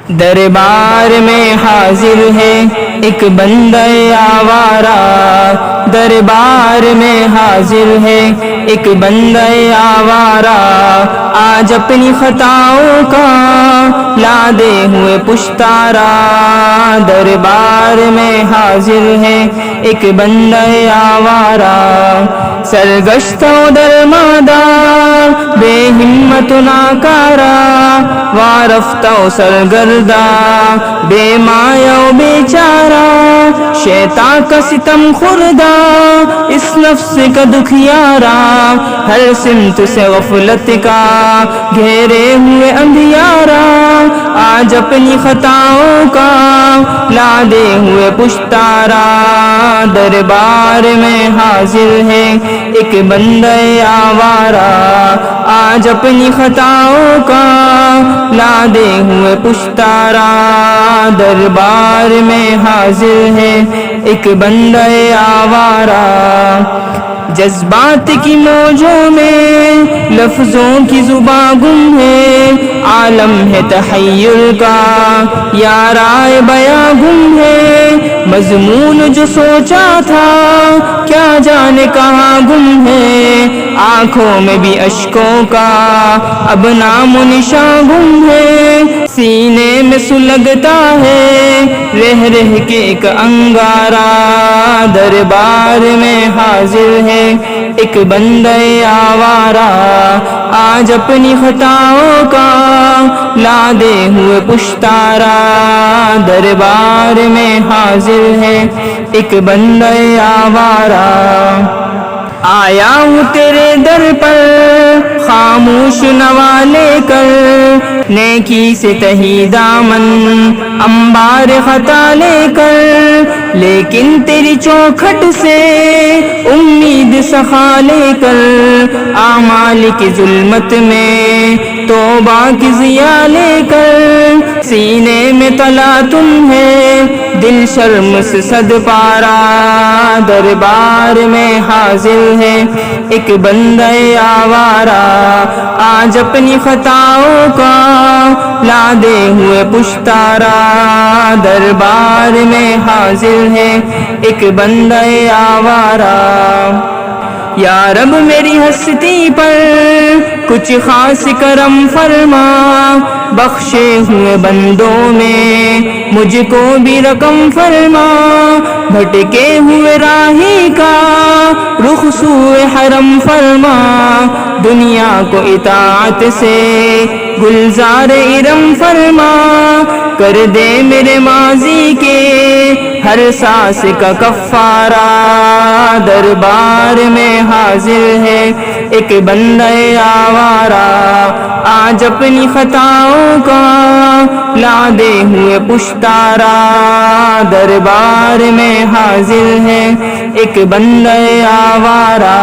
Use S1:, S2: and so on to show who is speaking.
S1: دربار میں حاضر ہے ایک بندہ آوارہ، دربار میں حاضر ہے ایک بندہ آوارہ، آج اپنی خطاؤں کا لادے ہوئے پشتارا، دربار میں حاضر ہے ایک بندہ آوارہ، سرگشتہ و درمادہ بے ہمت و ناکارہ، وارفتہ و سرگردہ بے مایہ و بیچارہ، شیطان کا ستم خوردہ اس نفس کا دکھیارا، ہر سمت سے غفلت کا گھیرے ہوئے اندھیارا، آج اپنی خطاؤں کا لادے ہوئے پشتارا، دربار میں حاضر ہے ایک بندہ آوارہ، آج اپنی خطاؤں کا لادے ہوئے پشتارا، دربار میں حاضر ہے ایک بندہ آوارہ، جذبات کی موجوں میں لفظوں کی زباں گم ہے، عالم ہے تحیر کا یا رائے بیاں گم ہے، مضمون جو سوچا تھا کیا جانے کہاں گم ہے، آنکھوں میں بھی اشکوں کا اب نام و نشان گم ہے، سینے میں سلگتا ہے رہ رہ کے ایک انگارہ، دربار میں حاضر ہے ایک بندہ آوارہ، آج اپنی خطاؤں کا لادے ہوئے پشتارا، دربار میں حاضر ہے ایک بندہ آوارہ، آیا ہوں تیرے در پر خاموش نوا لے کر، نیکی سے تہی دامن انبار خطا لے کر، لیکن تیری چوکھٹ سے امید سخا لے کر، اعمال کی ظلمت میں توبہ کی ضیا لے کر، سینے میں تلا تم ہے دل شرم سے صد پارا، دربار میں حاضر ہے ایک بندہ آوارہ، آج اپنی خطاؤں کا لادے ہوئے پشتارا، دربار میں حاضر ہے ایک بندہ آوارہ، یا رب میری ہستی پر کچھ خاص کرم فرما، بخشے ہوئے بندوں میں مجھ کو بھی رقم فرما، بھٹکے ہوئے راہی کا رخ سوئے حرم فرما، دنیا کو اطاعت سے گلزار ارم فرما، کر دے میرے ماضی کے ہر سانس کا کفارہ، دربار میں حاضر ہے ایک بندہ آوارہ، آج اپنی خطاؤں کا لادے ہوئے پشتارا، دربار میں حاضر ہے ایک بندہ آوارہ۔